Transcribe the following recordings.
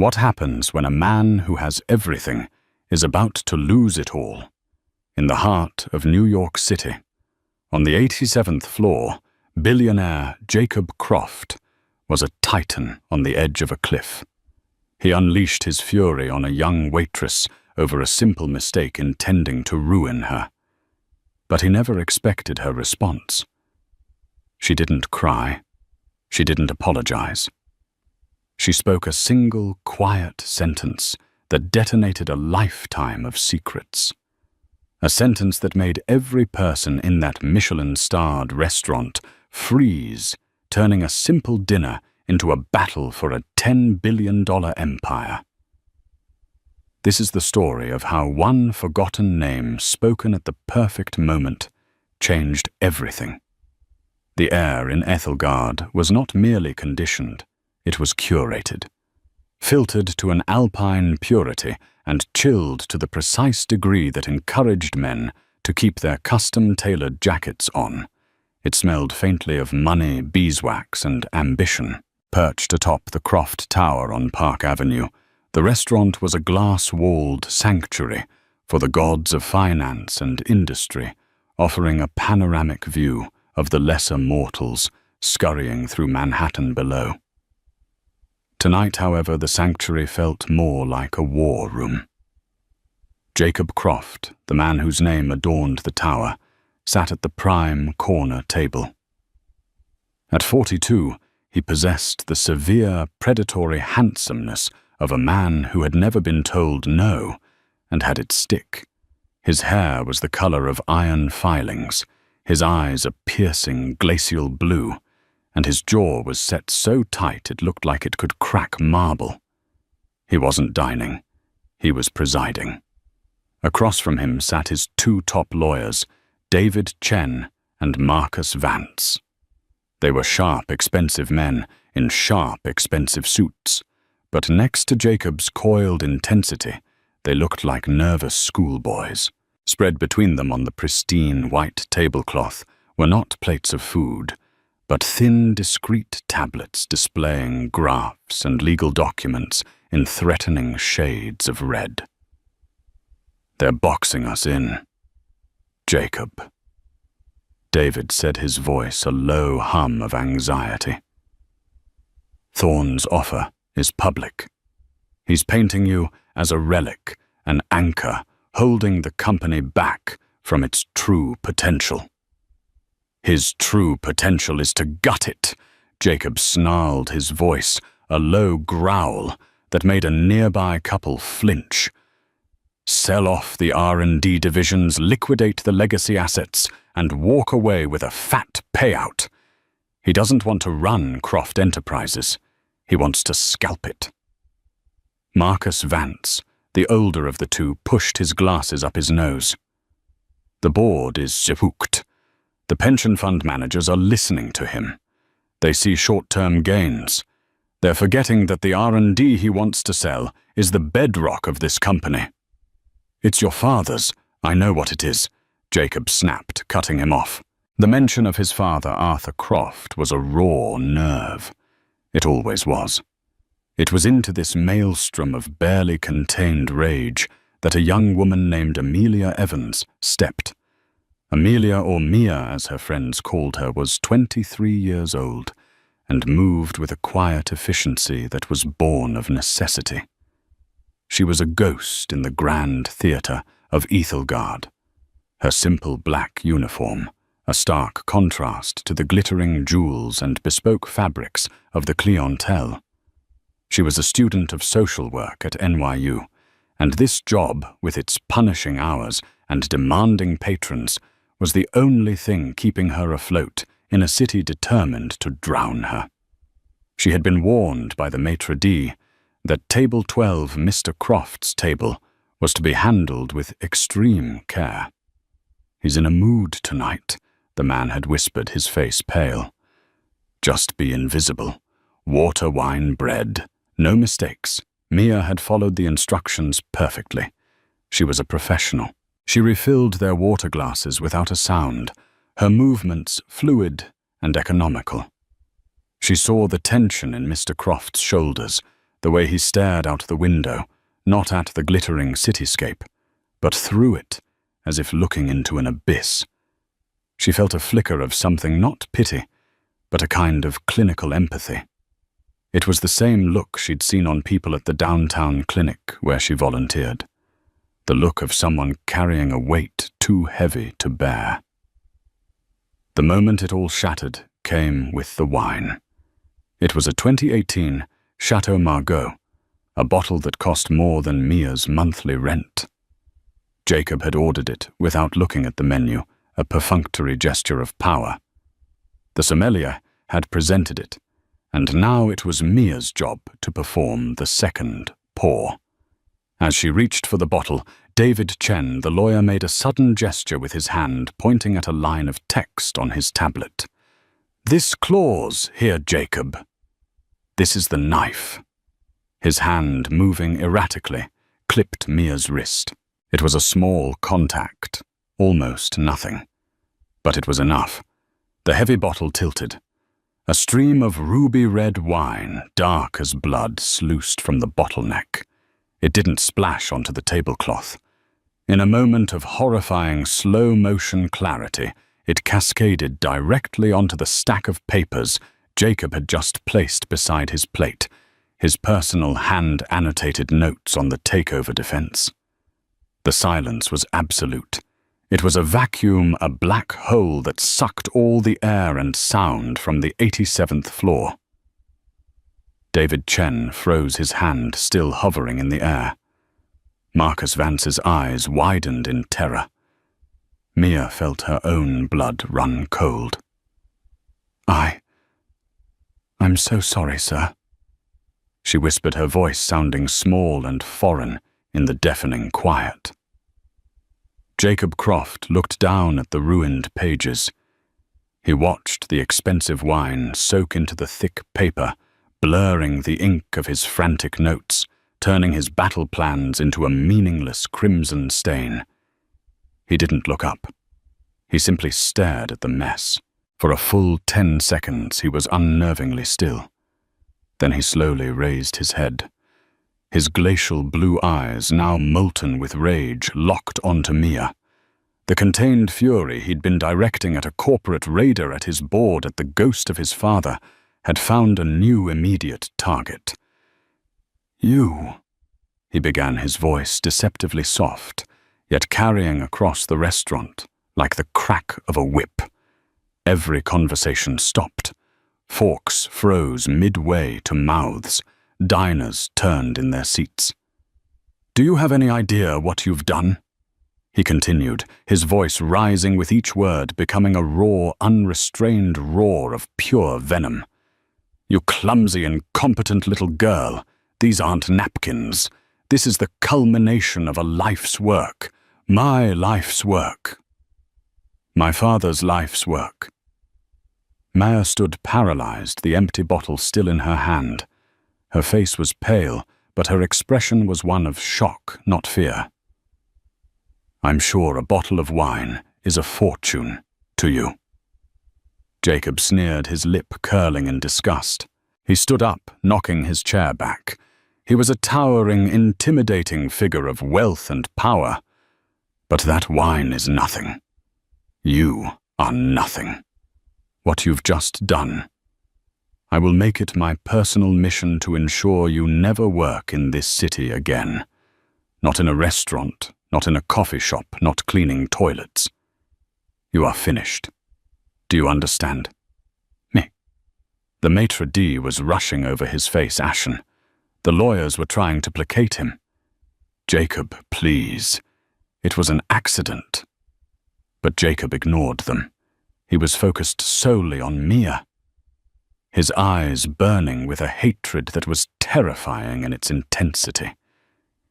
What happens when a man who has everything is about to lose it all? In the heart of New York City, on the 87th floor, billionaire Jacob Croft was a titan on the edge of a cliff. He unleashed his fury on a young waitress over a simple mistake intending to ruin her. But he never expected her response. She didn't cry. She didn't apologize. She spoke a single, quiet sentence that detonated a lifetime of secrets. A sentence that made every person in that Michelin-starred restaurant freeze, turning a simple dinner into a battle for a $10 billion empire. This is the story of how one forgotten name spoken at the perfect moment changed everything. The air in Ethelgard was not merely conditioned, it was curated, filtered to an alpine purity and chilled to the precise degree that encouraged men to keep their custom-tailored jackets on. It smelled faintly of money, beeswax, and ambition. Perched atop the Croft Tower on Park Avenue, the restaurant was a glass-walled sanctuary for the gods of finance and industry, offering a panoramic view of the lesser mortals scurrying through Manhattan below. Tonight, however, the sanctuary felt more like a war room. Jacob Croft, the man whose name adorned the tower, sat at the prime corner table. At 42, he possessed the severe, predatory handsomeness of a man who had never been told no and had it stick. His hair was the color of iron filings, his eyes a piercing glacial blue, and his jaw was set so tight it looked like it could crack marble. He wasn't dining. He was presiding. Across from him sat his two top lawyers, David Chen and Marcus Vance. They were sharp, expensive men in sharp, expensive suits, but next to Jacob's coiled intensity, they looked like nervous schoolboys. Spread between them on the pristine white tablecloth were not plates of food, but thin, discreet tablets displaying graphs and legal documents in threatening shades of red. "They're boxing us in, Jacob." David said, his voice a low hum of anxiety. "Thorne's offer is public. He's painting you as a relic, an anchor, holding the company back from its true potential." "His true potential is to gut it," Jacob snarled, his voice a low growl that made a nearby couple flinch. "Sell off the R&D divisions, liquidate the legacy assets, and walk away with a fat payout. He doesn't want to run Croft Enterprises. He wants to scalp it." Marcus Vance, the older of the two, pushed his glasses up his nose. "The board is spooked. The pension fund managers are listening to him. They see short-term gains. They're forgetting that the R&D he wants to sell is the bedrock of this company." "It's your father's. I know what it is," Jacob snapped, cutting him off. The mention of his father, Arthur Croft, was a raw nerve. It always was. It was into this maelstrom of barely contained rage that a young woman named Amelia Evans stepped. Amelia, or Mia as her friends called her, was 23 years old and moved with a quiet efficiency that was born of necessity. She was a ghost in the grand theatre of Ethelgard. Her simple black uniform, a stark contrast to the glittering jewels and bespoke fabrics of the clientele. She was a student of social work at NYU, and this job, with its punishing hours and demanding patrons, was the only thing keeping her afloat in a city determined to drown her. She had been warned by the maitre d' that Table 12, Mr. Croft's table, was to be handled with extreme care. "He's in a mood tonight," the man had whispered, his face pale. "Just be invisible. Water, wine, bread. No mistakes." Mia had followed the instructions perfectly. She was a professional. She refilled their water glasses without a sound, her movements fluid and economical. She saw the tension in Mr. Croft's shoulders, the way he stared out the window, not at the glittering cityscape, but through it, as if looking into an abyss. She felt a flicker of something, not pity, but a kind of clinical empathy. It was the same look she'd seen on people at the downtown clinic where she volunteered. The look of someone carrying a weight too heavy to bear. The moment it all shattered came with the wine. It was a 2018 Chateau Margaux, a bottle that cost more than Mia's monthly rent. Jacob had ordered it without looking at the menu, a perfunctory gesture of power. The sommelier had presented it, and now it was Mia's job to perform the second pour. As she reached for the bottle, David Chen, the lawyer, made a sudden gesture with his hand, pointing at a line of text on his tablet. "This clause here, Jacob. This is the knife." His hand, moving erratically, clipped Mia's wrist. It was a small contact, almost nothing. But it was enough. The heavy bottle tilted. A stream of ruby-red wine, dark as blood, sluiced from the bottleneck. It didn't splash onto the tablecloth. In a moment of horrifying slow-motion clarity, it cascaded directly onto the stack of papers Jacob had just placed beside his plate, his personal hand-annotated notes on the takeover defense. The silence was absolute. It was a vacuum, a black hole that sucked all the air and sound from the 87th floor. David Chen froze his hand, still hovering in the air. Marcus Vance's eyes widened in terror. Mia felt her own blood run cold. I'm so sorry, sir," she whispered, her voice sounding small and foreign in the deafening quiet. Jacob Croft looked down at the ruined pages. He watched the expensive wine soak into the thick paper, blurring the ink of his frantic notes, turning his battle plans into a meaningless crimson stain. He didn't look up. He simply stared at the mess. For a full 10 seconds he was unnervingly still. Then he slowly raised his head. His glacial blue eyes, now molten with rage, locked onto Mia. The contained fury he'd been directing at a corporate raider at his board at the ghost of his father had found a new immediate target. "You," he began, his voice deceptively soft, yet carrying across the restaurant like the crack of a whip. Every conversation stopped. Forks froze midway to mouths. Diners turned in their seats. "Do you have any idea what you've done?" he continued, his voice rising with each word, becoming a raw, unrestrained roar of pure venom. "You clumsy, incompetent little girl. These aren't napkins. This is the culmination of a life's work. My life's work. My father's life's work." Maya stood paralyzed, the empty bottle still in her hand. Her face was pale, but her expression was one of shock, not fear. "I'm sure a bottle of wine is a fortune to you." Jacob sneered, his lip curling in disgust. He stood up, knocking his chair back. He was a towering, intimidating figure of wealth and power. "But that wine is nothing. You are nothing. What you've just done. I will make it my personal mission to ensure you never work in this city again. Not in a restaurant, not in a coffee shop, not cleaning toilets. You are finished. Do you understand?" Me. The maitre d' was rushing over his face, ashen. The lawyers were trying to placate him. "Jacob, please. It was an accident." But Jacob ignored them. He was focused solely on Mia. His eyes burning with a hatred that was terrifying in its intensity.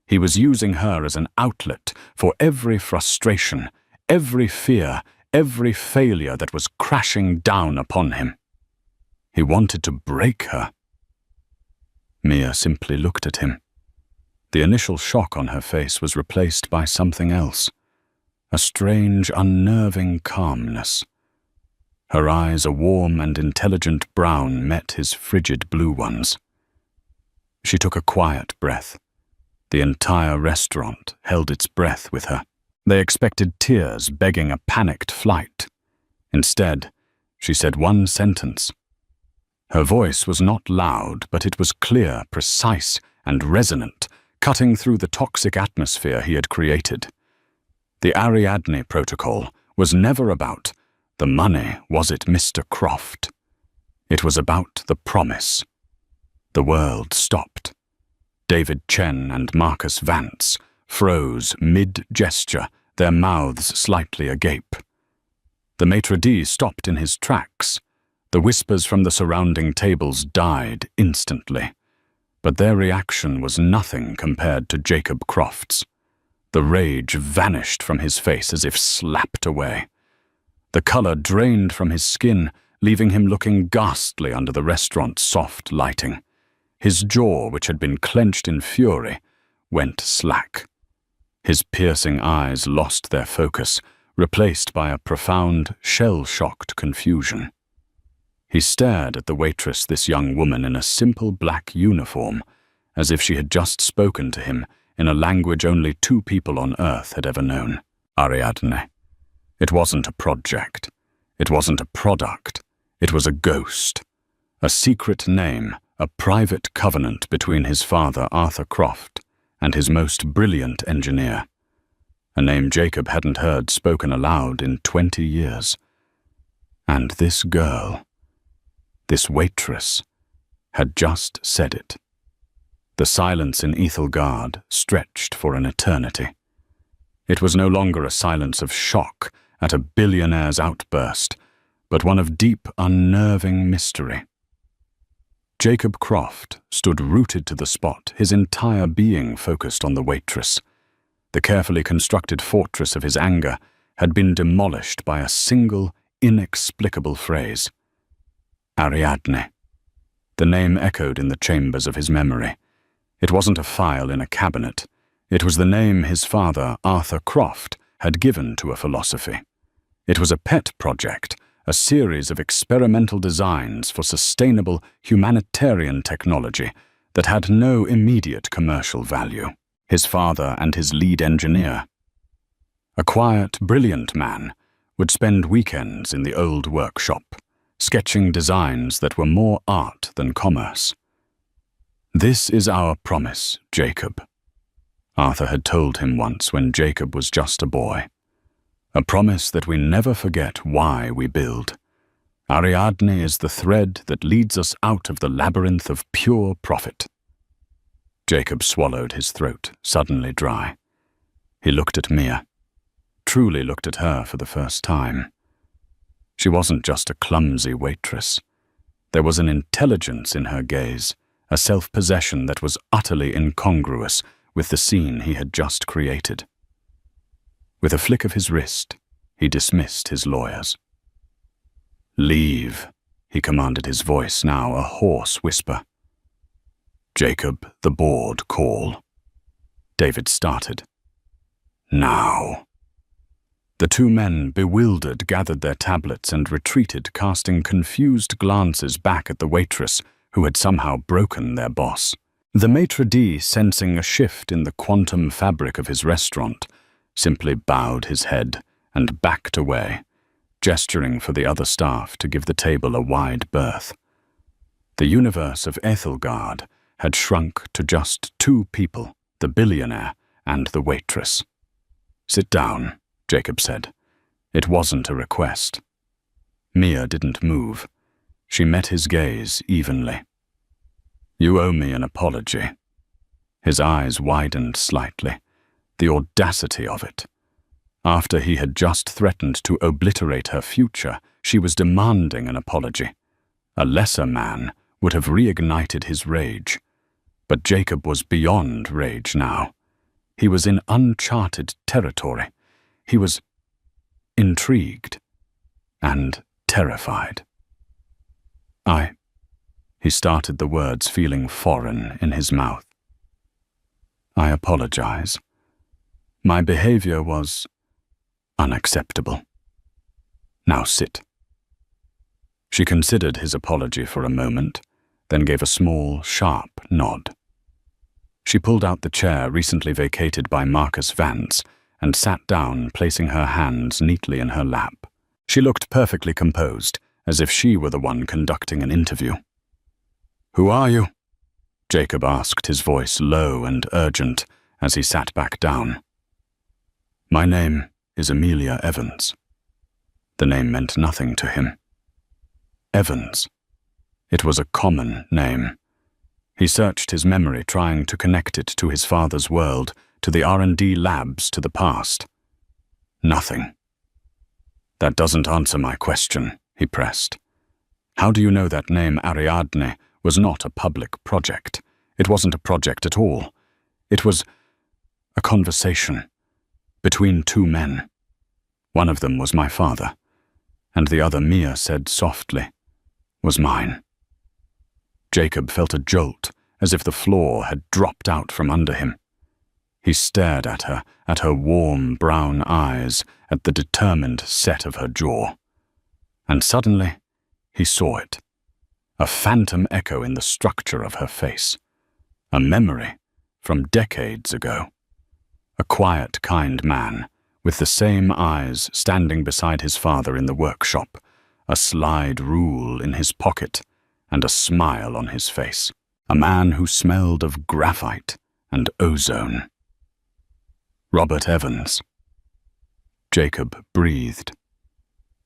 He was using her as an outlet for every frustration, every fear, every failure that was crashing down upon him. He wanted to break her. Mia simply looked at him. The initial shock on her face was replaced by something else, a strange, unnerving calmness. Her eyes, a warm and intelligent brown, met his frigid blue ones. She took a quiet breath. The entire restaurant held its breath with her. They expected tears begging a panicked flight. Instead, she said one sentence. Her voice was not loud, but it was clear, precise, and resonant, cutting through the toxic atmosphere he had created. The Ariadne Protocol was never about the money, was it, Mr. Croft? It was about the promise. The world stopped. David Chen and Marcus Vance froze mid-gesture, their mouths slightly agape. The maitre d' stopped in his tracks. The whispers from the surrounding tables died instantly. But their reaction was nothing compared to Jacob Croft's. The rage vanished from his face as if slapped away. The color drained from his skin, leaving him looking ghastly under the restaurant's soft lighting. His jaw, which had been clenched in fury, went slack. His piercing eyes lost their focus, replaced by a profound, shell-shocked confusion. He stared at the waitress, this young woman in a simple black uniform, as if she had just spoken to him in a language only two people on Earth had ever known. Ariadne. It wasn't a project. It wasn't a product. It was a ghost. A secret name, a private covenant between his father, Arthur Croft, and his most brilliant engineer. A name Jacob hadn't heard spoken aloud in 20 years. And this girl, this waitress, had just said it. The silence in Ethelgard stretched for an eternity. It was no longer a silence of shock at a billionaire's outburst, but one of deep, unnerving mystery. Jacob Croft stood rooted to the spot, his entire being focused on the waitress. The carefully constructed fortress of his anger had been demolished by a single, inexplicable phrase. Ariadne. The name echoed in the chambers of his memory. It wasn't a file in a cabinet. It was the name his father, Arthur Croft, had given to a philosophy. It was a pet project, a series of experimental designs for sustainable humanitarian technology that had no immediate commercial value. His father and his lead engineer. A quiet, brilliant man would spend weekends in the old workshop, sketching designs that were more art than commerce. "This is our promise, Jacob," Arthur had told him once when Jacob was just a boy. "A promise that we never forget why we build. Ariadne is the thread that leads us out of the labyrinth of pure profit." Jacob swallowed, his throat suddenly dry. He looked at Mia, truly looked at her for the first time. She wasn't just a clumsy waitress. There was an intelligence in her gaze, a self-possession that was utterly incongruous with the scene he had just created. With a flick of his wrist, he dismissed his lawyers. "Leave," he commanded, his voice now a hoarse whisper. "Jacob, the board call." David started. "Now." The two men, bewildered, gathered their tablets and retreated, casting confused glances back at the waitress who had somehow broken their boss. The maitre d', sensing a shift in the quantum fabric of his restaurant, simply bowed his head and backed away, gesturing for the other staff to give the table a wide berth. The universe of Ethelgard had shrunk to just two people, the billionaire and the waitress. "Sit down," Jacob said. It wasn't a request. Mia didn't move. She met his gaze evenly. "You owe me an apology." His eyes widened slightly. The audacity of it. After he had just threatened to obliterate her future, she was demanding an apology. A lesser man would have reignited his rage. But Jacob was beyond rage now. He was in uncharted territory. He was intrigued and terrified. He started the words, feeling foreign in his mouth. "I apologize. My behavior was unacceptable. Now sit." She considered his apology for a moment, then gave a small, sharp nod. She pulled out the chair recently vacated by Marcus Vance and sat down, placing her hands neatly in her lap. She looked perfectly composed, as if she were the one conducting an interview. "Who are you?" Jacob asked, his voice low and urgent, as he sat back down. "My name is Amelia Evans." The name meant nothing to him. Evans. It was a common name. He searched his memory, trying to connect it to his father's world, to the R&D labs, to the past. Nothing. "That doesn't answer my question," he pressed. "How do you know that name Ariadne was not a public project? It wasn't a project at all. It was a conversation between two men. One of them was my father, and the other, Mia said softly, was mine." Jacob felt a jolt, as if the floor had dropped out from under him. He stared at her warm brown eyes, at the determined set of her jaw. And suddenly, he saw it. A phantom echo in the structure of her face. A memory from decades ago. A quiet, kind man, with the same eyes, standing beside his father in the workshop, a slide rule in his pocket, and a smile on his face. A man who smelled of graphite and ozone. Robert Evans. Jacob breathed.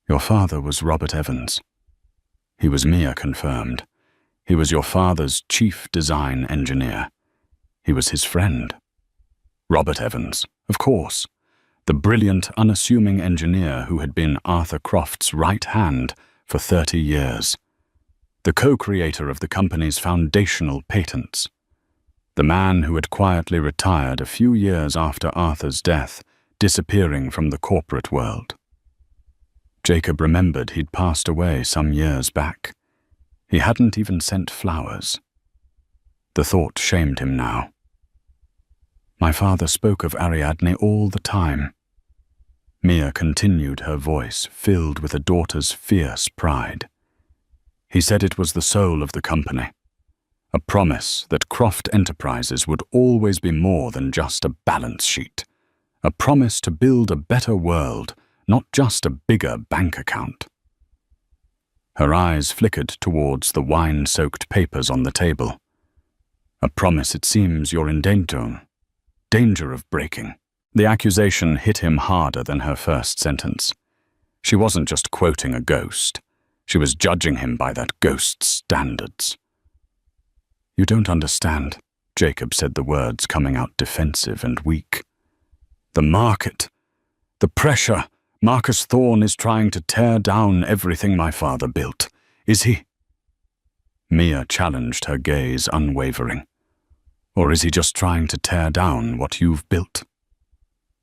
"Your father was Robert Evans." "He was," Mia confirmed. "He was your father's chief design engineer. He was his friend." Robert Evans, of course. The brilliant, unassuming engineer who had been Arthur Croft's right hand for 30 years. The co-creator of the company's foundational patents. The man who had quietly retired a few years after Arthur's death, disappearing from the corporate world. Jacob remembered he'd passed away some years back. He hadn't even sent flowers. The thought shamed him now. "My father spoke of Ariadne all the time." Mia continued, her voice filled with a daughter's fierce pride. "He said it was the soul of the company. A promise that Croft Enterprises would always be more than just a balance sheet. A promise to build a better world, not just a bigger bank account." Her eyes flickered towards the wine-soaked papers on the table. "A promise it seems you're in danger of breaking." The accusation hit him harder than her first sentence. She wasn't just quoting a ghost. She was judging him by that ghost's standards. "You don't understand," Jacob said, the words coming out defensive and weak. "The market, the pressure. Marcus Thorne is trying to tear down everything my father built. Is he?" Mia challenged, her gaze unwavering. "Or is he just trying to tear down what you've built?"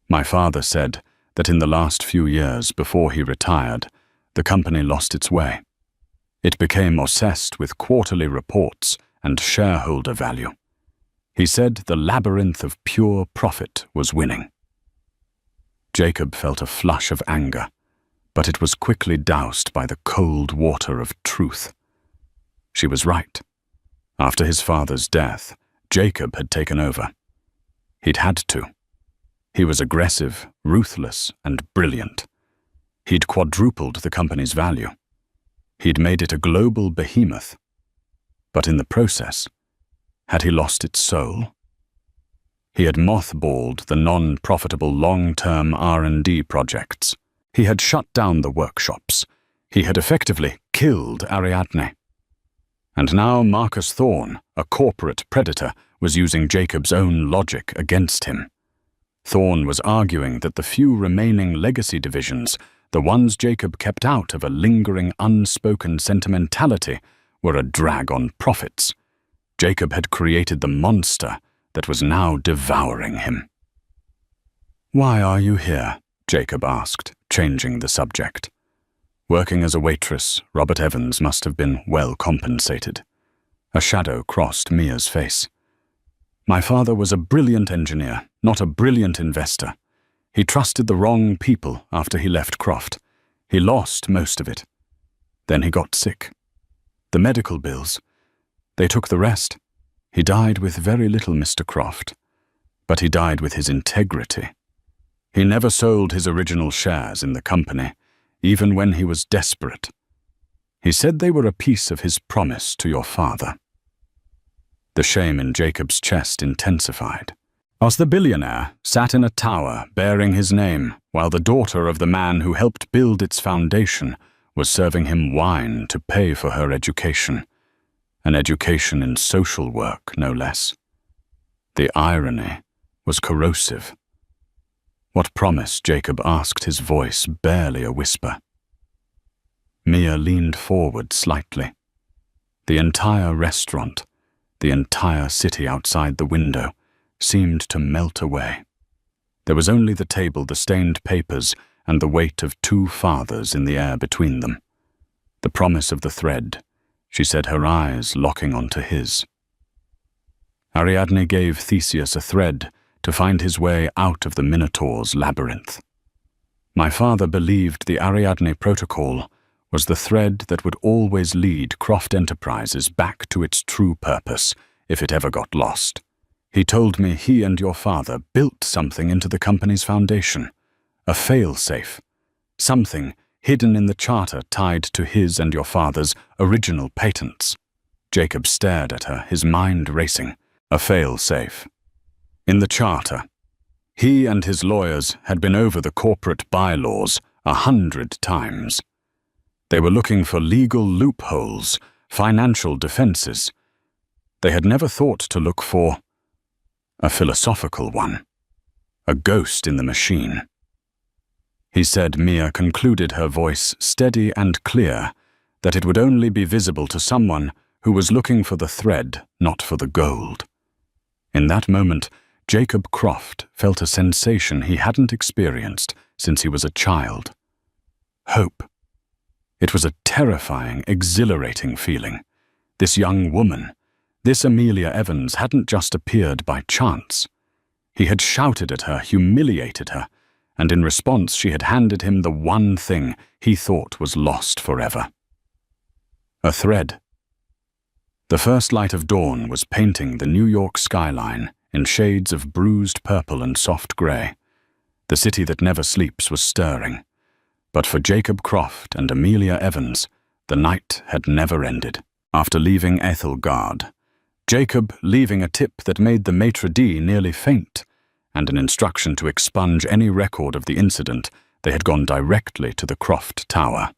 "My father said that in the last few years before he retired, the company lost its way. It became obsessed with quarterly reports and shareholder value. He said the labyrinth of pure profit was winning." Jacob felt a flush of anger, but it was quickly doused by the cold water of truth. She was right. After his father's death, Jacob had taken over. He'd had to. He was aggressive, ruthless, and brilliant. He'd quadrupled the company's value. He'd made it a global behemoth. But in the process, had he lost its soul? He had mothballed the non-profitable long-term R&D projects. He had shut down the workshops. He had effectively killed Ariadne. And now Marcus Thorne, a corporate predator, was using Jacob's own logic against him. Thorne was arguing that the few remaining legacy divisions, the ones Jacob kept out of a lingering, unspoken sentimentality, were a drag on profits. Jacob had created the monster that was now devouring him. "Why are you here?" Jacob asked, changing the subject. Working as a waitress, Robert Evans must have been well compensated. A shadow crossed Mia's face. "My father was a brilliant engineer, not a brilliant investor. He trusted the wrong people after he left Croft. He lost most of it. Then he got sick. The medical bills, they took the rest. He died with very little, Mr. Croft, but he died with his integrity. He never sold his original shares in the company, even when he was desperate. He said they were a piece of his promise to your father." The shame in Jacob's chest intensified. As the billionaire sat in a tower bearing his name, while the daughter of the man who helped build its foundation was serving him wine to pay for her education. An education in social work, no less. The irony was corrosive. What promise, Jacob asked, his voice barely a whisper. Mia leaned forward slightly. The entire restaurant, the entire city outside the window, seemed to melt away. There was only the table, the stained papers, and the weight of two fathers in the air between them. The promise of the thread, she said, her eyes locking onto his. Ariadne gave Theseus a thread to find his way out of the Minotaur's labyrinth. My father believed the Ariadne Protocol was the thread that would always lead Croft Enterprises back to its true purpose if it ever got lost. He told me he and your father built something into the company's foundation, a fail-safe, something hidden in the charter tied to his and your father's original patents. Jacob stared at her, his mind racing. A fail-safe. In the charter, he and his lawyers had been over the corporate bylaws 100 times. They were looking for legal loopholes, financial defenses. They had never thought to look for a philosophical one, a ghost in the machine. He said, Mia concluded, her voice steady and clear, that it would only be visible to someone who was looking for the thread, not for the gold. In that moment, Jacob Croft felt a sensation he hadn't experienced since he was a child. Hope. It was a terrifying, exhilarating feeling. This young woman, this Amelia Evans, hadn't just appeared by chance. He had shouted at her, humiliated her, and in response she had handed him the one thing he thought was lost forever. A thread. The first light of dawn was painting the New York skyline in shades of bruised purple and soft grey. The city that never sleeps was stirring. But for Jacob Croft and Amelia Evans, the night had never ended. After leaving Ethelgard, Jacob leaving a tip that made the maitre d' nearly faint, and an instruction to expunge any record of the incident, they had gone directly to the Croft Tower.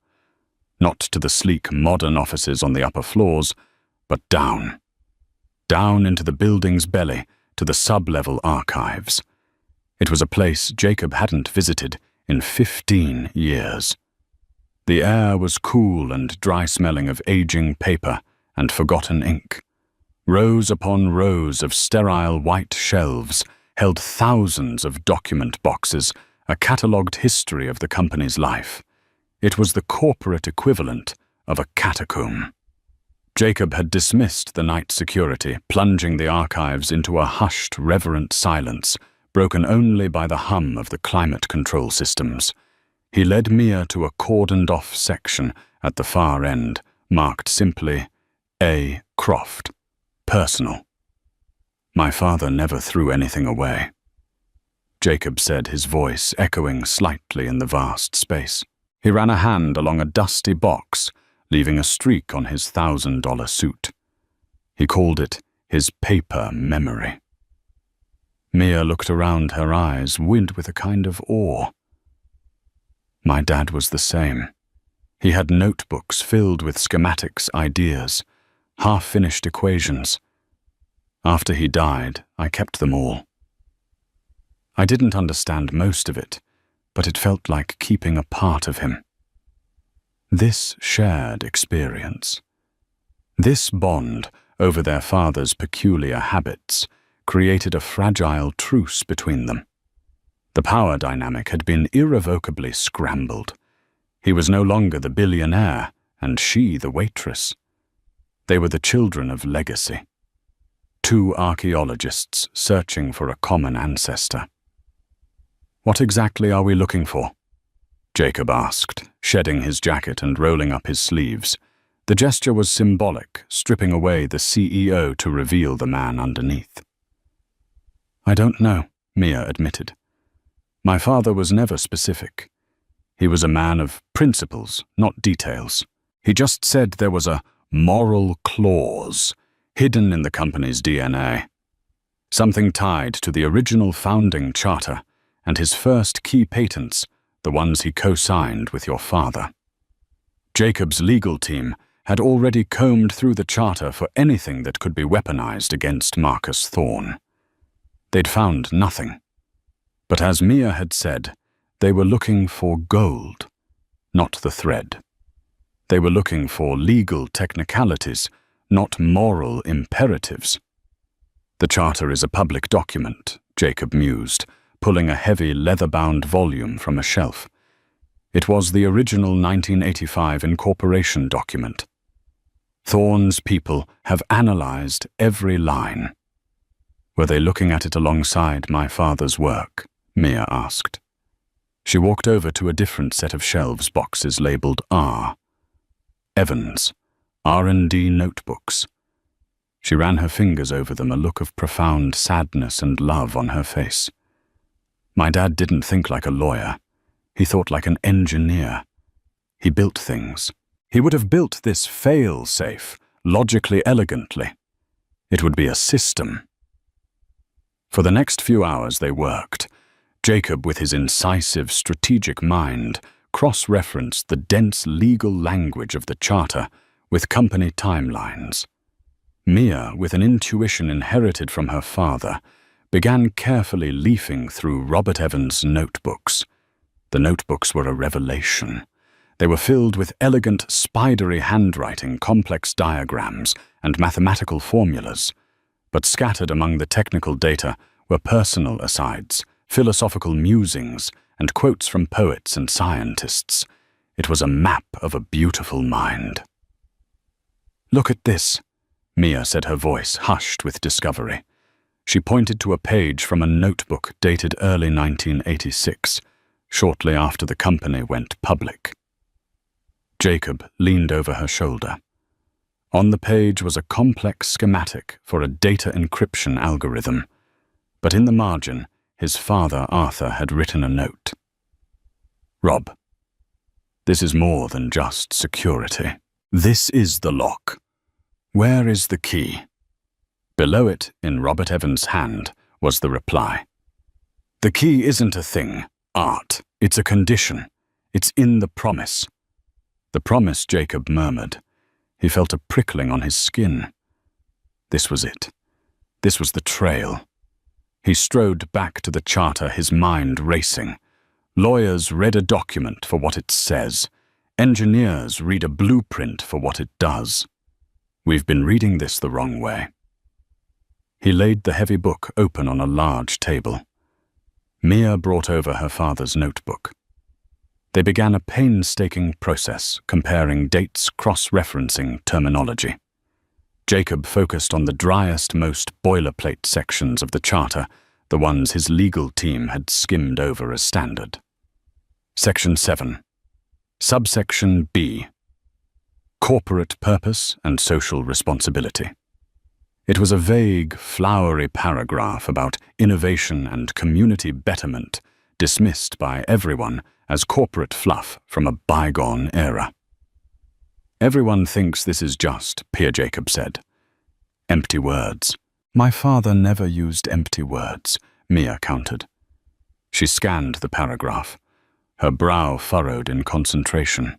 Not to the sleek modern offices on the upper floors, but down. Down into the building's belly, to the sub-level archives. It was a place Jacob hadn't visited in 15 years. The air was cool and dry-smelling of aging paper and forgotten ink. Rows upon rows of sterile white shelves held thousands of document boxes, a catalogued history of the company's life. It was the corporate equivalent of a catacomb. Jacob had dismissed the night security, plunging the archives into a hushed, reverent silence, broken only by the hum of the climate control systems. He led Mia to a cordoned-off section at the far end, marked simply, A. Croft. Personal. My father never threw anything away. Jacob said, his voice echoing slightly in the vast space. He ran a hand along a dusty box, leaving a streak on his $1,000 suit. He called it his paper memory. Mia looked around, her eyes wide with a kind of awe. My dad was the same. He had notebooks filled with schematics, ideas, half-finished equations. After he died, I kept them all. I didn't understand most of it, but it felt like keeping a part of him. This shared experience, this bond over their father's peculiar habits, created a fragile truce between them. The power dynamic had been irrevocably scrambled. He was no longer the billionaire, and she the waitress. They were the children of legacy. Two archaeologists searching for a common ancestor. What exactly are we looking for? Jacob asked, shedding his jacket and rolling up his sleeves. The gesture was symbolic, stripping away the CEO to reveal the man underneath. "I don't know," Mia admitted. "My father was never specific. He was a man of principles, not details. He just said there was a moral clause hidden in the company's DNA. Something tied to the original founding charter and his first key patents, the ones he co-signed with your father. Jacob's legal team had already combed through the charter for anything that could be weaponized against Marcus Thorne. They'd found nothing. But as Mia had said, they were looking for gold, not the thread. They were looking for legal technicalities, not moral imperatives. The charter is a public document, Jacob mused, pulling a heavy leather-bound volume from a shelf. It was the original 1985 incorporation document. Thorne's people have analyzed every line. Were they looking at it alongside my father's work? Mia asked. She walked over to a different set of shelves boxes labeled R. Evans, R&D notebooks. She ran her fingers over them, a look of profound sadness and love on her face. My dad didn't think like a lawyer. He thought like an engineer. He built things. He would have built this fail-safe, logically elegantly. It would be a system. For the next few hours they worked. Jacob, with his incisive, strategic mind, cross-referenced the dense legal language of the charter with company timelines. Mia, with an intuition inherited from her father, began carefully leafing through Robert Evans' notebooks. The notebooks were a revelation. They were filled with elegant, spidery handwriting, complex diagrams, and mathematical formulas. But scattered among the technical data were personal asides, philosophical musings, and quotes from poets and scientists. It was a map of a beautiful mind. "Look at this," Mia said, her voice hushed with discovery. She pointed to a page from a notebook dated early 1986, shortly after the company went public. Jacob leaned over her shoulder. On the page was a complex schematic for a data encryption algorithm, but in the margin, his father Arthur had written a note. "Rob, this is more than just security. This is the lock. Where is the key?" Below it, in Robert Evans' hand, was the reply. "The key isn't a thing, Art. It's a condition. It's in the promise." The promise, Jacob murmured. He felt a prickling on his skin. This was it. This was the trail. He strode back to the charter, his mind racing. Lawyers read a document for what it says. Engineers read a blueprint for what it does. We've been reading this the wrong way. He laid the heavy book open on a large table. Mia brought over her father's notebook. They began a painstaking process, comparing dates, cross-referencing terminology. Jacob focused on the driest, most boilerplate sections of the charter, the ones his legal team had skimmed over as standard. Section 7. Subsection B. Corporate purpose and social responsibility. It was a vague, flowery paragraph about innovation and community betterment, dismissed by everyone as corporate fluff from a bygone era. "Everyone thinks this is just," Pierre Jacob said. "Empty words." "My father never used empty words," Mia countered. She scanned the paragraph, her brow furrowed in concentration.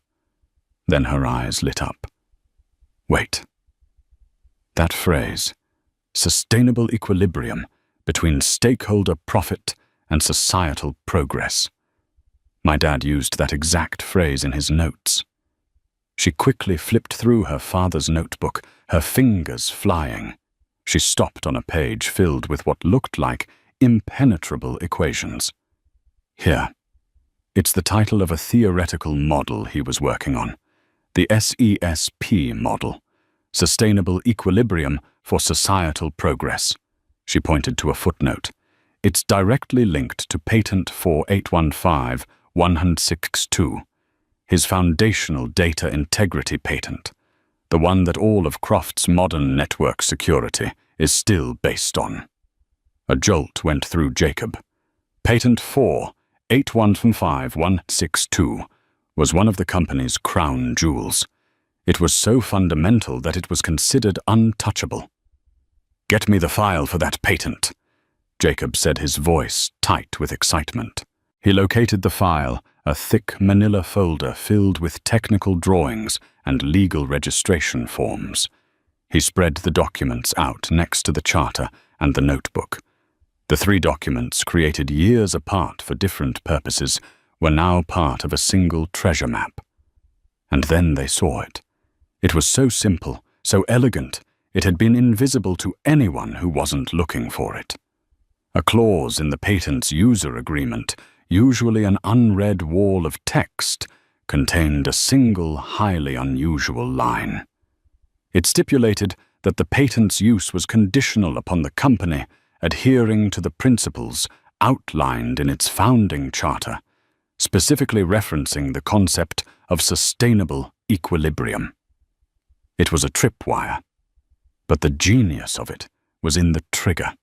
Then her eyes lit up. Wait. That phrase, sustainable equilibrium between stakeholder profit and societal progress. My dad used that exact phrase in his notes. She quickly flipped through her father's notebook, her fingers flying. She stopped on a page filled with what looked like impenetrable equations. Here. It's the title of a theoretical model he was working on. The SESP model. Sustainable Equilibrium for Societal Progress. She pointed to a footnote. It's directly linked to Patent 4815-162, his foundational data integrity patent. the one that all of Croft's modern network security is still based on. A jolt went through Jacob. Patent 4815162 was one of the company's crown jewels. It was so fundamental that it was considered untouchable. "Get me the file for that patent," Jacob said, his voice tight with excitement. He located the file, a thick manila folder filled with technical drawings and legal registration forms. He spread the documents out next to the charter and the notebook. The three documents, created years apart for different purposes, were now part of a single treasure map. And then they saw it. It was so simple, so elegant, it had been invisible to anyone who wasn't looking for it. A clause in the patent's user agreement, usually an unread wall of text, contained a single highly unusual line. It stipulated that the patent's use was conditional upon the company adhering to the principles outlined in its founding charter, specifically referencing the concept of sustainable equilibrium. It was a tripwire, but the genius of it was in the trigger.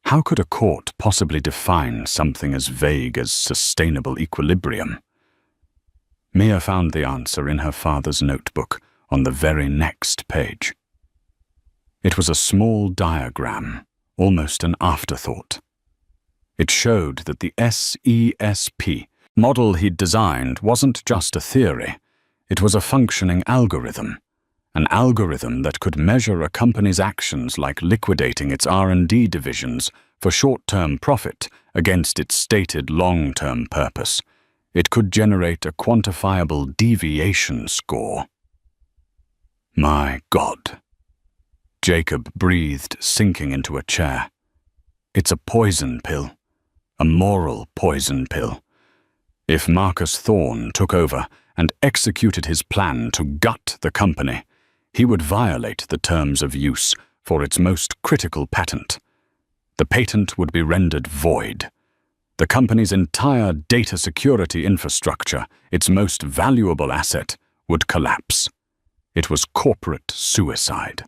How could a court possibly define something as vague as sustainable equilibrium? Mia found the answer in her father's notebook on the very next page. It was a small diagram, almost an afterthought. It showed that the SESP model he'd designed wasn't just a theory, it was a functioning algorithm. An algorithm that could measure a company's actions like liquidating its R&D divisions for short-term profit against its stated long-term purpose. It could generate a quantifiable deviation score. My God. Jacob breathed, sinking into a chair. It's a poison pill. A moral poison pill. If Marcus Thorne took over and executed his plan to gut the company, he would violate the terms of use for its most critical patent. The patent would be rendered void. The company's entire data security infrastructure, its most valuable asset, would collapse. It was corporate suicide.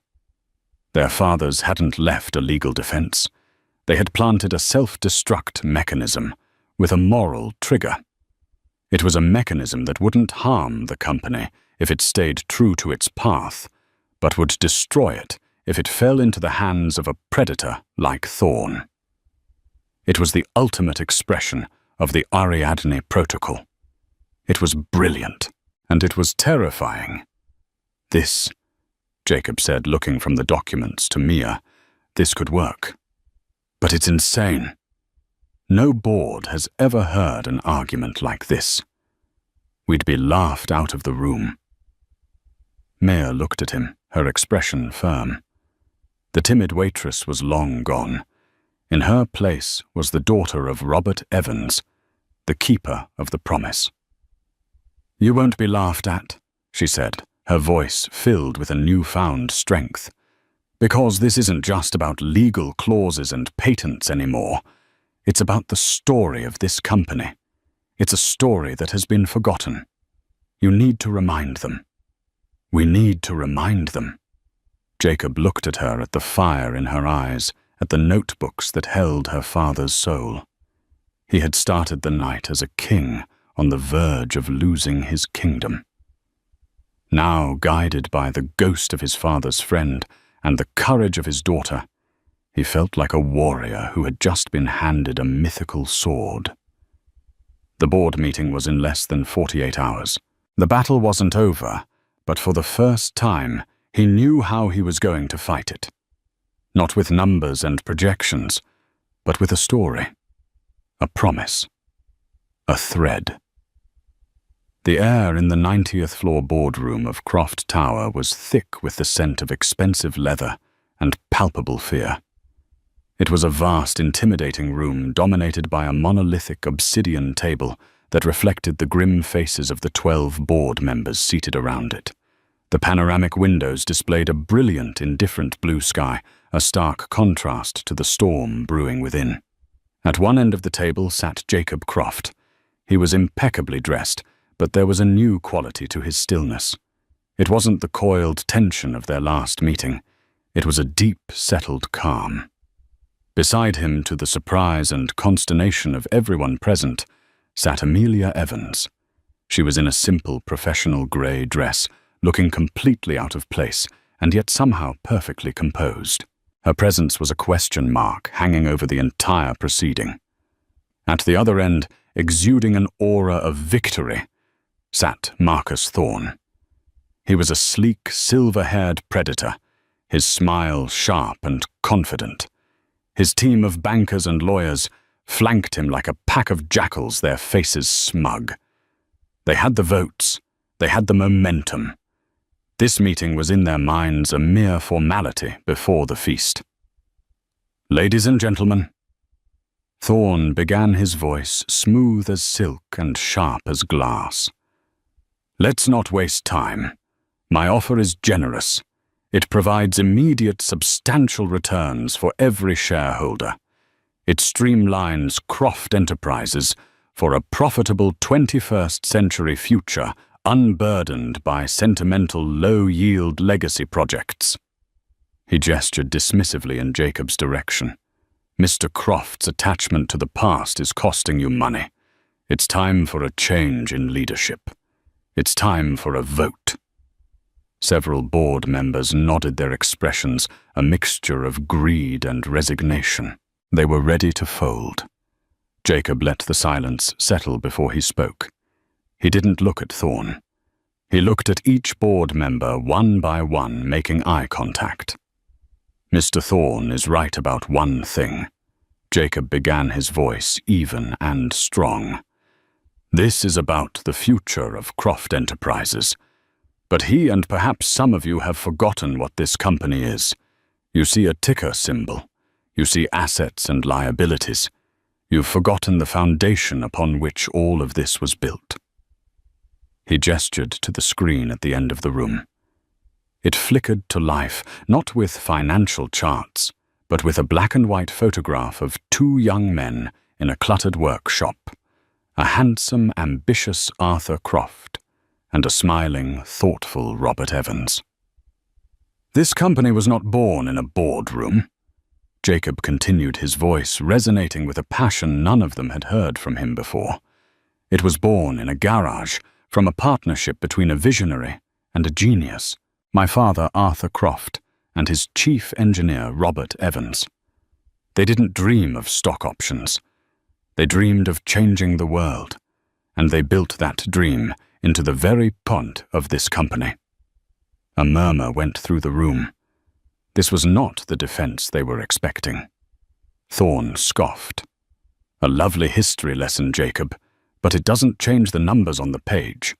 Their fathers hadn't left a legal defense. They had planted a self-destruct mechanism with a moral trigger. It was a mechanism that wouldn't harm the company if it stayed true to its path, but would destroy it if it fell into the hands of a predator like Thorne. It was the ultimate expression of the Ariadne Protocol. It was brilliant, and it was terrifying. This, Jacob said, looking from the documents to Mia, this could work. But it's insane. No board has ever heard an argument like this. We'd be laughed out of the room. Mia looked at him, her expression firm. The timid waitress was long gone. In her place was the daughter of Robert Evans, the keeper of the promise. "You won't be laughed at," she said, her voice filled with a newfound strength. "Because this isn't just about legal clauses and patents anymore. It's about the story of this company. It's a story that has been forgotten. You need to remind them. We need to remind them." Jacob looked at her, at the fire in her eyes, at the notebooks that held her father's soul. He had started the night as a king on the verge of losing his kingdom. Now, guided by the ghost of his father's friend and the courage of his daughter, he felt like a warrior who had just been handed a mythical sword. The board meeting was in less than 48 hours. The battle wasn't over, but for the first time, he knew how he was going to fight it. Not with numbers and projections, but with a story, a promise, a thread. The air in the 90th floor boardroom of Croft Tower was thick with the scent of expensive leather and palpable fear. It was a vast, intimidating room dominated by a monolithic obsidian table that reflected the grim faces of the 12 board members seated around it. The panoramic windows displayed a brilliant, indifferent blue sky, a stark contrast to the storm brewing within. At one end of the table sat Jacob Croft. He was impeccably dressed, but there was a new quality to his stillness. It wasn't the coiled tension of their last meeting. It was a deep, settled calm. Beside him, to the surprise and consternation of everyone present, sat Amelia Evans. She was in a simple professional grey dress, looking completely out of place, and yet somehow perfectly composed. Her presence was a question mark hanging over the entire proceeding. At the other end, exuding an aura of victory, sat Marcus Thorne. He was a sleek, silver-haired predator, his smile sharp and confident. His team of bankers and lawyers flanked him like a pack of jackals, their faces smug. They had the votes. They had the momentum. This meeting was in their minds a mere formality before the feast. "Ladies and gentlemen," Thorne began, his voice smooth as silk and sharp as glass. "Let's not waste time. My offer is generous. It provides immediate, substantial returns for every shareholder. It streamlines Croft Enterprises for a profitable 21st century future unburdened by sentimental, low-yield legacy projects." He gestured dismissively in Jacob's direction. "Mr. Croft's attachment to the past is costing you money. It's time for a change in leadership. It's time for a vote." Several board members nodded, their expressions a mixture of greed and resignation. They were ready to fold. Jacob let the silence settle before he spoke. He didn't look at Thorne. He looked at each board member one by one, making eye contact. "Mr. Thorne is right about one thing." Jacob began, his voice even and strong. "This is about the future of Croft Enterprises. But he and perhaps some of you have forgotten what this company is. You see a ticker symbol. You see assets and liabilities. You've forgotten the foundation upon which all of this was built." He gestured to the screen at the end of the room. It flickered to life, not with financial charts, but with a black-and-white photograph of two young men in a cluttered workshop, a handsome, ambitious Arthur Croft and a smiling, thoughtful Robert Evans. "This company was not born in a boardroom." Jacob continued, his voice resonating with a passion none of them had heard from him before. "It was born in a garage, from a partnership between a visionary and a genius, my father Arthur Croft and his chief engineer Robert Evans. They didn't dream of stock options. They dreamed of changing the world, and they built that dream into the very point of this company." A murmur went through the room. This was not the defense they were expecting. Thorne scoffed. "A lovely history lesson, Jacob, but it doesn't change the numbers on the page."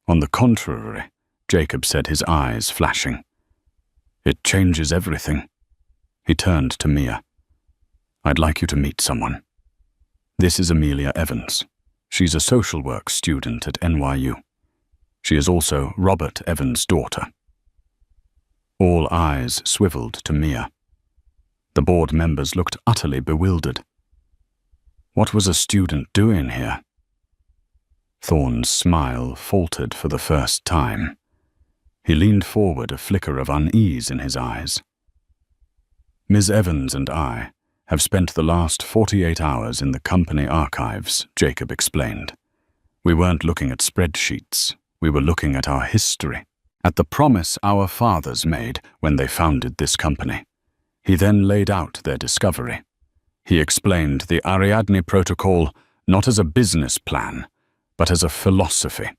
"On the contrary," Jacob said, his eyes flashing. "It changes everything." He turned to Mia. "I'd like you to meet someone. This is Amelia Evans. She's a social work student at NYU. She is also Robert Evans' daughter." All eyes swiveled to Mia. The board members looked utterly bewildered. What was a student doing here? Thorne's smile faltered for the first time. He leaned forward, a flicker of unease in his eyes. "Ms. Evans and I have spent the last 48 hours in the company archives," Jacob explained. "We weren't looking at spreadsheets. We were looking at our history, at the promise our fathers made when they founded this company." He then laid out their discovery. He explained the Ariadne Protocol not as a business plan, but as a philosophy.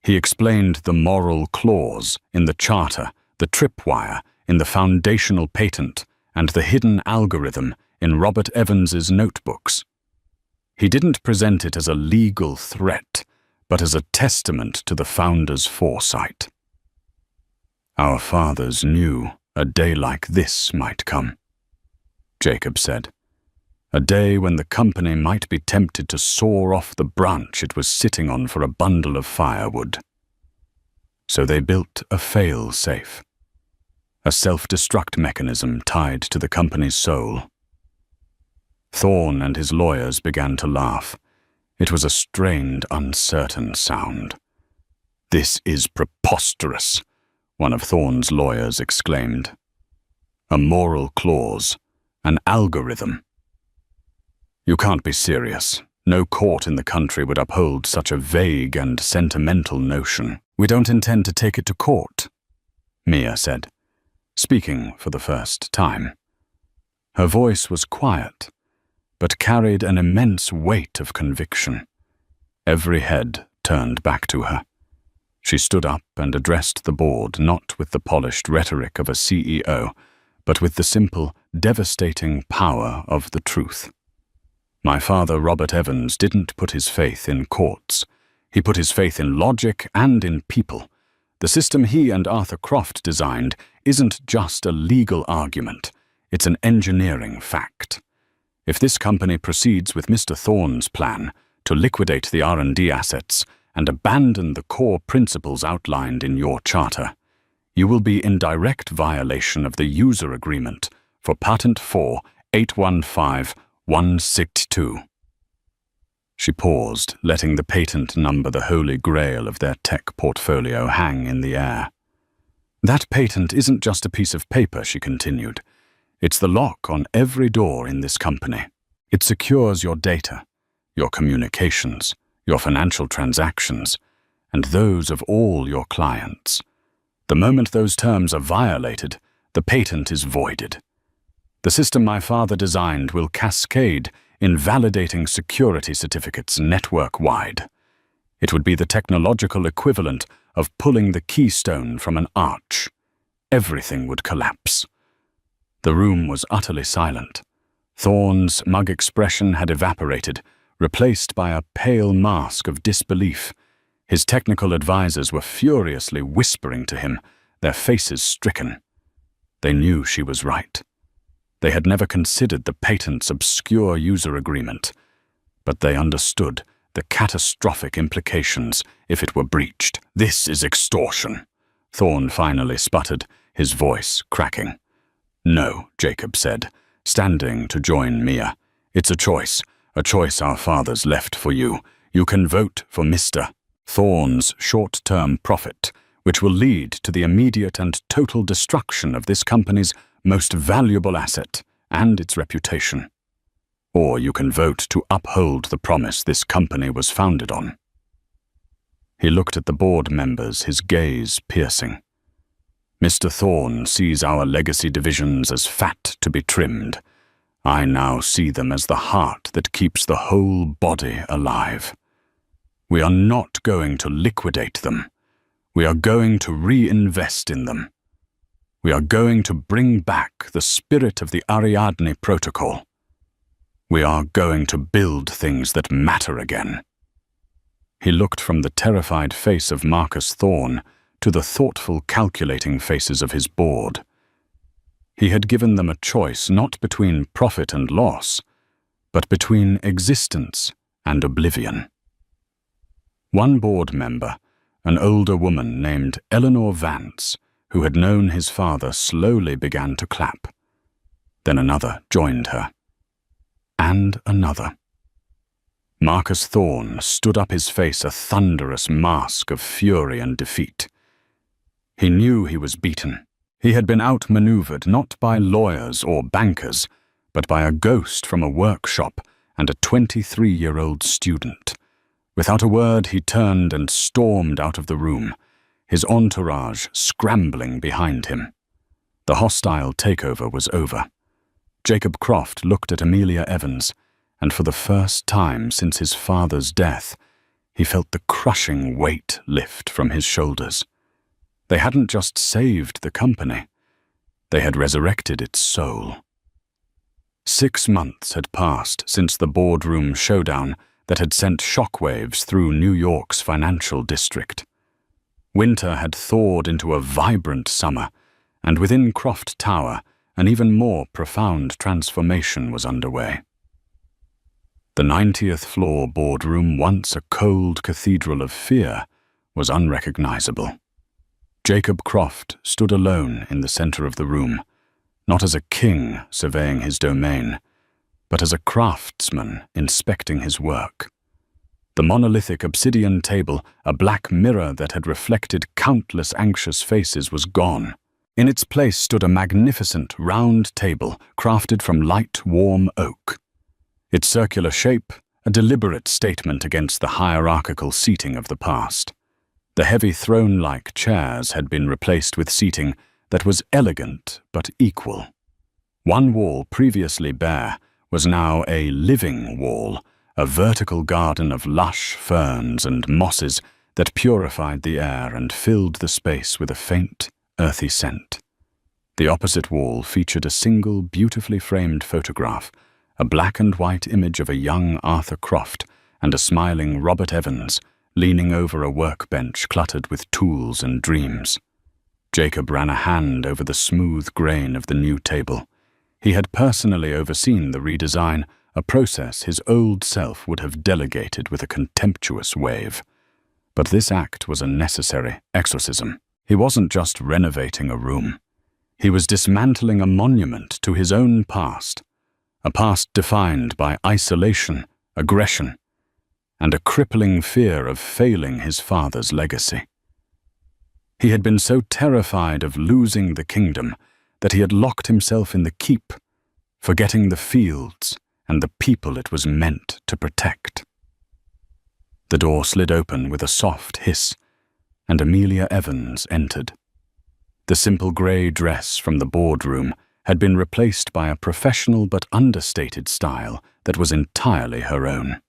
He explained the moral clause in the charter, the tripwire in the foundational patent, and the hidden algorithm in Robert Evans's notebooks. He didn't present it as a legal threat, but as a testament to the founders' foresight. "Our fathers knew a day like this might come," Jacob said. "A day when the company might be tempted to saw off the branch it was sitting on for a bundle of firewood. So they built a fail-safe, a self-destruct mechanism tied to the company's soul." Thorne and his lawyers began to laugh. It was a strained, uncertain sound. "This is preposterous," one of Thorne's lawyers exclaimed. "A moral clause, an algorithm. You can't be serious. No court in the country would uphold such a vague and sentimental notion." "We don't intend to take it to court," Mia said, speaking for the first time. Her voice was quiet, but carried an immense weight of conviction. Every head turned back to her. She stood up and addressed the board, not with the polished rhetoric of a CEO, but with the simple, devastating power of the truth. "My father, Robert Evans, didn't put his faith in courts. He put his faith in logic and in people. The system he and Arthur Croft designed isn't just a legal argument. It's an engineering fact. If this company proceeds with Mr. Thorne's plan to liquidate the R&D assets and abandon the core principles outlined in your charter, you will be in direct violation of the user agreement for Patent 4815162. She paused, letting the patent number, the holy grail of their tech portfolio, hang in the air. "That patent isn't just a piece of paper," she continued. "It's the lock on every door in this company. It secures your data, your communications, your financial transactions, and those of all your clients. The moment those terms are violated, the patent is voided. The system my father designed will cascade in validating security certificates network-wide. It would be the technological equivalent of pulling the keystone from an arch. Everything would collapse." The room was utterly silent. Thorne's smug expression had evaporated, replaced by a pale mask of disbelief. His technical advisors were furiously whispering to him, their faces stricken. They knew she was right. They had never considered the patent's obscure user agreement, but they understood the catastrophic implications if it were breached. "This is extortion," Thorne finally sputtered, his voice cracking. "No," Jacob said, standing to join Mia. "It's a choice our fathers left for you. You can vote for Mr. Thorne's short-term profit, which will lead to the immediate and total destruction of this company's most valuable asset and its reputation. Or you can vote to uphold the promise this company was founded on." He looked at the board members, his gaze piercing. "Mr. Thorne sees our legacy divisions as fat to be trimmed. I now see them as the heart that keeps the whole body alive. We are not going to liquidate them. We are going to reinvest in them. We are going to bring back the spirit of the Ariadne Protocol. We are going to build things that matter again." He looked from the terrified face of Marcus Thorne to the thoughtful, calculating faces of his board. He had given them a choice not between profit and loss, but between existence and oblivion. One board member, an older woman named Eleanor Vance, who had known his father, slowly began to clap. Then another joined her. And another. Marcus Thorne stood up, his face a thunderous mask of fury and defeat. He knew he was beaten. He had been outmaneuvered not by lawyers or bankers, but by a ghost from a workshop and a 23-year-old student. Without a word, he turned and stormed out of the room, his entourage scrambling behind him. The hostile takeover was over. Jacob Croft looked at Amelia Evans, and for the first time since his father's death, he felt the crushing weight lift from his shoulders. They hadn't just saved the company, they had resurrected its soul. 6 months had passed since the boardroom showdown that had sent shockwaves through New York's financial district. Winter had thawed into a vibrant summer, and within Croft Tower, an even more profound transformation was underway. The 90th floor boardroom, once a cold cathedral of fear, was unrecognizable. Jacob Croft stood alone in the center of the room, not as a king surveying his domain, but as a craftsman inspecting his work. The monolithic obsidian table, a black mirror that had reflected countless anxious faces, was gone. In its place stood a magnificent round table crafted from light, warm oak. Its circular shape, a deliberate statement against the hierarchical seating of the past. The heavy throne-like chairs had been replaced with seating that was elegant but equal. One wall, previously bare, was now a living wall, a vertical garden of lush ferns and mosses that purified the air and filled the space with a faint, earthy scent. The opposite wall featured a single, beautifully framed photograph, a black and white image of a young Arthur Croft and a smiling Robert Evans, leaning over a workbench cluttered with tools and dreams. Jacob ran a hand over the smooth grain of the new table. He had personally overseen the redesign, a process his old self would have delegated with a contemptuous wave. But this act was a necessary exorcism. He wasn't just renovating a room. He was dismantling a monument to his own past, a past defined by isolation, aggression, and a crippling fear of failing his father's legacy. He had been so terrified of losing the kingdom that he had locked himself in the keep, forgetting the fields and the people it was meant to protect. The door slid open with a soft hiss, and Amelia Evans entered. The simple grey dress from the boardroom had been replaced by a professional but understated style that was entirely her own.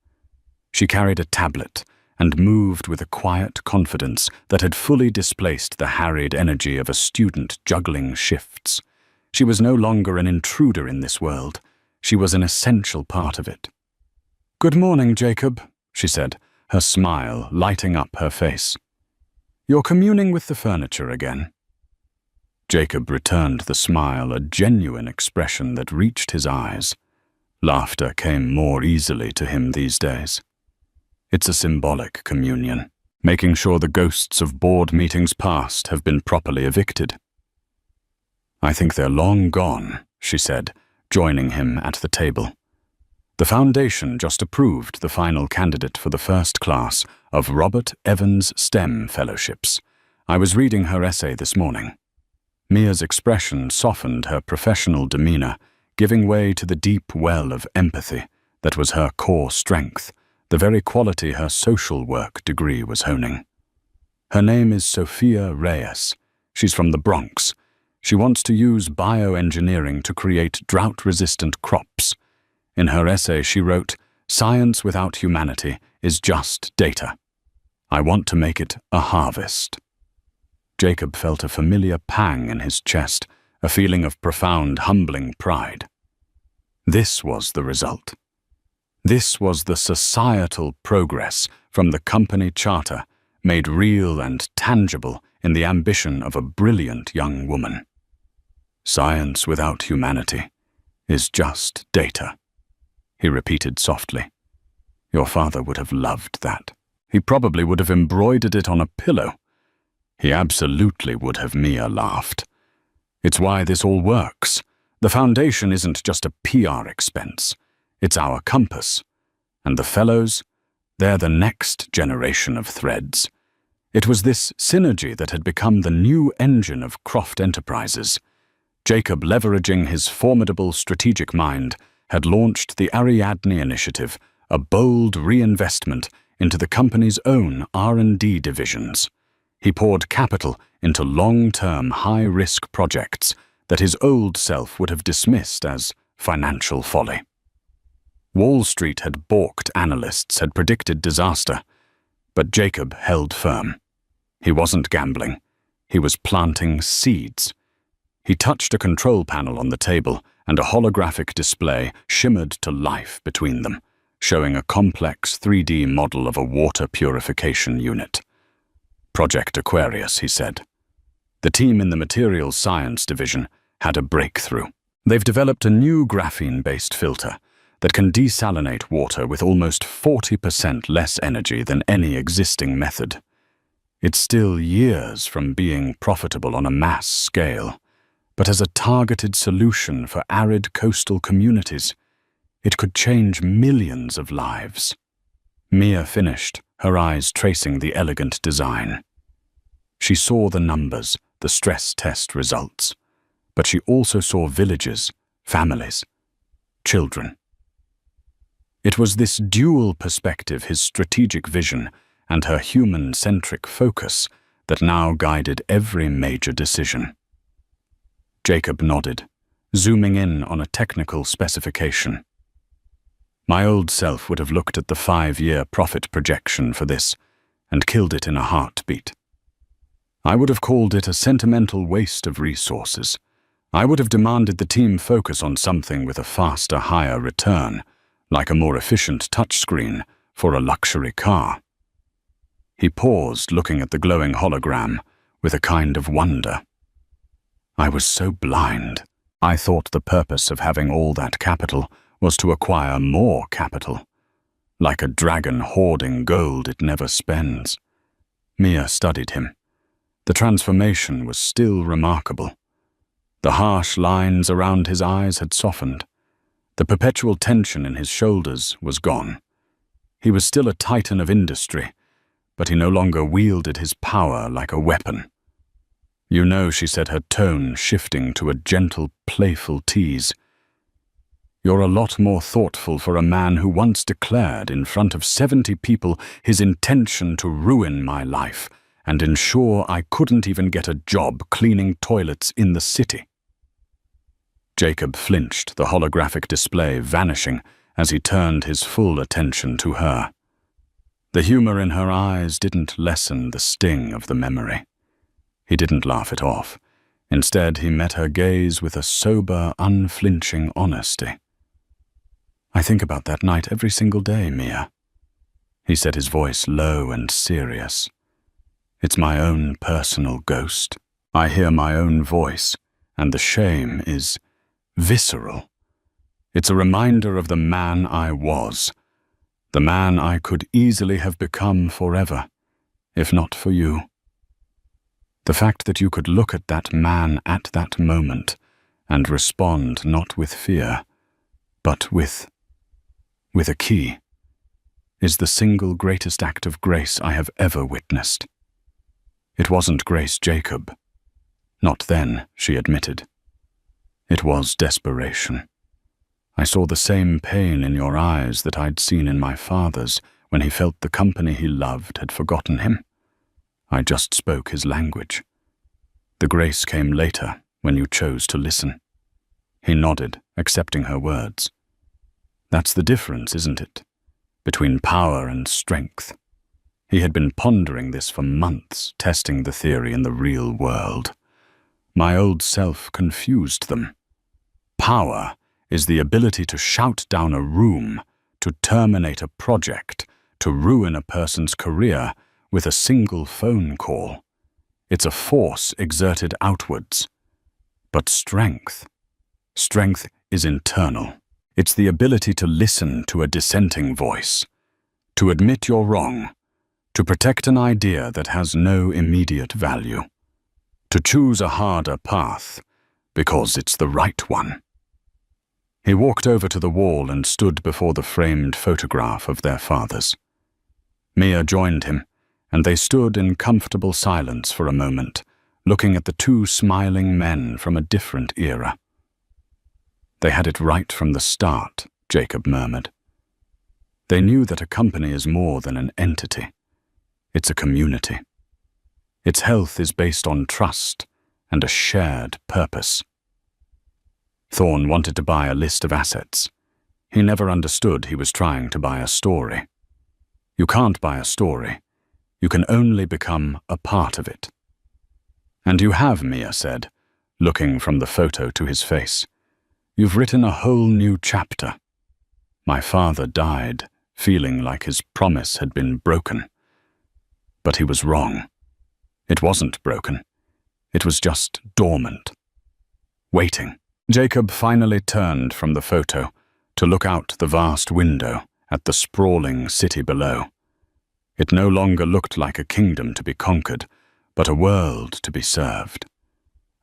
She carried a tablet and moved with a quiet confidence that had fully displaced the harried energy of a student juggling shifts. She was no longer an intruder in this world. She was an essential part of it. "Good morning, Jacob," she said, her smile lighting up her face. "You're communing with the furniture again." Jacob returned the smile, a genuine expression that reached his eyes. Laughter came more easily to him these days. It's a symbolic communion, making sure the ghosts of board meetings past have been properly evicted. "I think they're long gone," she said, joining him at the table. The Foundation just approved the final candidate for the first class of Robert Evans STEM Fellowships. I was reading her essay this morning. Mia's expression softened her professional demeanor, giving way to the deep well of empathy that was her core strength, the very quality her social work degree was honing. Her name is Sophia Reyes. She's from the Bronx. She wants to use bioengineering to create drought-resistant crops. In her essay, she wrote, "Science without humanity is just data. I want to make it a harvest." Jacob felt a familiar pang in his chest, a feeling of profound, humbling pride. This was the result. This was the societal progress from the company charter, made real and tangible in the ambition of a brilliant young woman. "Science without humanity is just data," he repeated softly. "Your father would have loved that. He probably would have embroidered it on a pillow. He absolutely would have," Mia laughed. "It's why this all works. The Foundation isn't just a PR expense. It's our compass. And the fellows, they're the next generation of threads. It was this synergy that had become the new engine of Croft Enterprises. Jacob, leveraging his formidable strategic mind, had launched the Ariadne Initiative, a bold reinvestment into the company's own R&D divisions. He poured capital into long-term, high-risk projects that his old self would have dismissed as financial folly. Wall Street had balked analysts, had predicted disaster, but Jacob held firm. He wasn't gambling. He was planting seeds. He touched a control panel on the table, and a holographic display shimmered to life between them, showing a complex 3D model of a water purification unit. "Project Aquarius," he said. The team in the Materials Science Division had a breakthrough. They've developed a new graphene-based filter that can desalinate water with almost 40% less energy than any existing method. It's still years from being profitable on a mass scale, but as a targeted solution for arid coastal communities, it could change millions of lives. Mia finished, her eyes tracing the elegant design. She saw the numbers, the stress test results, but she also saw villages, families, children. It was this dual perspective, his strategic vision, and her human-centric focus that now guided every major decision. Jacob nodded, zooming in on a technical specification. My old self would have looked at the 5-year profit projection for this and killed it in a heartbeat. I would have called it a sentimental waste of resources. I would have demanded the team focus on something with a faster, higher return, like a more efficient touchscreen for a luxury car. He paused, looking at the glowing hologram with a kind of wonder. I was so blind. I thought the purpose of having all that capital was to acquire more capital, like a dragon hoarding gold it never spends. Mia studied him. The transformation was still remarkable. The harsh lines around his eyes had softened. The perpetual tension in his shoulders was gone. He was still a titan of industry, but he no longer wielded his power like a weapon. You know, she said, her tone shifting to a gentle, playful tease. You're a lot more thoughtful for a man who once declared in front of 70 people his intention to ruin my life and ensure I couldn't even get a job cleaning toilets in the city. Jacob flinched, the holographic display vanishing as he turned his full attention to her. The humor in her eyes didn't lessen the sting of the memory. He didn't laugh it off. Instead, he met her gaze with a sober, unflinching honesty. I think about that night every single day, Mia. He said, his voice low and serious. It's my own personal ghost. I hear my own voice, and the shame is visceral. It's a reminder of the man I was, the man I could easily have become forever, if not for you. The fact that you could look at that man at that moment and respond not with fear, but with a key, is the single greatest act of grace I have ever witnessed. It wasn't Grace Jacob. Not then, she admitted. It was desperation. I saw the same pain in your eyes that I'd seen in my father's when he felt the company he loved had forgotten him. I just spoke his language. The grace came later, when you chose to listen. He nodded, accepting her words. That's the difference, isn't it? Between power and strength. He had been pondering this for months, testing the theory in the real world. My old self confused them. Power is the ability to shout down a room, to terminate a project, to ruin a person's career with a single phone call. It's a force exerted outwards. But strength is internal. It's the ability to listen to a dissenting voice, to admit you're wrong, to protect an idea that has no immediate value, to choose a harder path because it's the right one. He walked over to the wall and stood before the framed photograph of their fathers. Mia joined him, and they stood in comfortable silence for a moment, looking at the two smiling men from a different era. They had it right from the start, Jacob murmured. They knew that a company is more than an entity. It's a community. Its health is based on trust and a shared purpose. Thorne wanted to buy a list of assets. He never understood he was trying to buy a story. You can't buy a story. You can only become a part of it. And you have, Mia said, looking from the photo to his face. You've written a whole new chapter. My father died, feeling like his promise had been broken. But he was wrong. It wasn't broken. It was just dormant. Waiting. Jacob finally turned from the photo to look out the vast window at the sprawling city below. It no longer looked like a kingdom to be conquered, but a world to be served.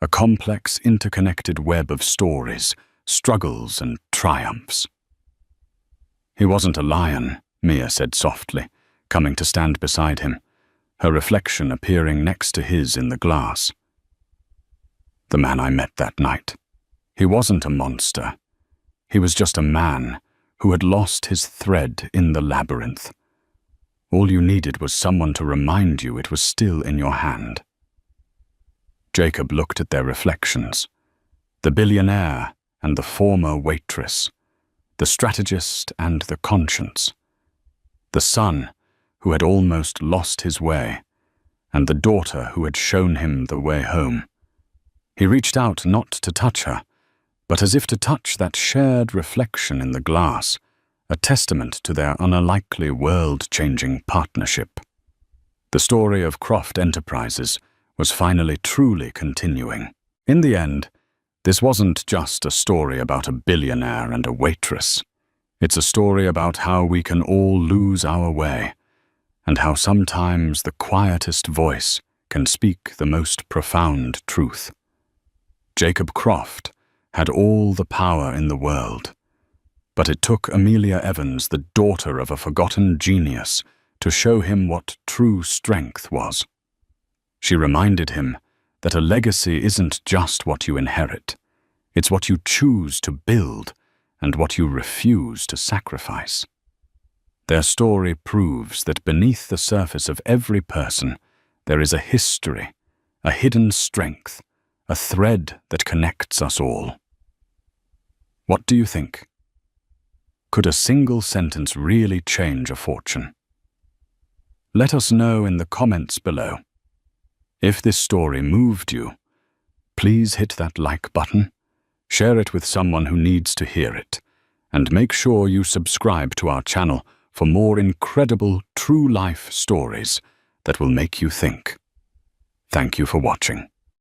A complex, interconnected web of stories, struggles and triumphs. He wasn't a lion, Mia said softly, coming to stand beside him, her reflection appearing next to his in the glass. The man I met that night. He wasn't a monster. He was just a man who had lost his thread in the labyrinth. All you needed was someone to remind you it was still in your hand. Jacob looked at their reflections, the billionaire and the former waitress, the strategist and the conscience, the son who had almost lost his way, and the daughter who had shown him the way home. He reached out not to touch her, but as if to touch that shared reflection in the glass, a testament to their unlikely world-changing partnership. The story of Croft Enterprises was finally truly continuing. In the end, this wasn't just a story about a billionaire and a waitress. It's a story about how we can all lose our way, and how sometimes the quietest voice can speak the most profound truth. Jacob Croft had all the power in the world, but it took Amelia Evans, the daughter of a forgotten genius, to show him what true strength was. She reminded him that a legacy isn't just what you inherit, it's what you choose to build and what you refuse to sacrifice. Their story proves that beneath the surface of every person there is a history, a hidden strength, a thread that connects us all. What do you think? Could a single sentence really change a fortune? Let us know in the comments below. If this story moved you, please hit that like button, share it with someone who needs to hear it, and make sure you subscribe to our channel for more incredible true-life stories that will make you think. Thank you for watching.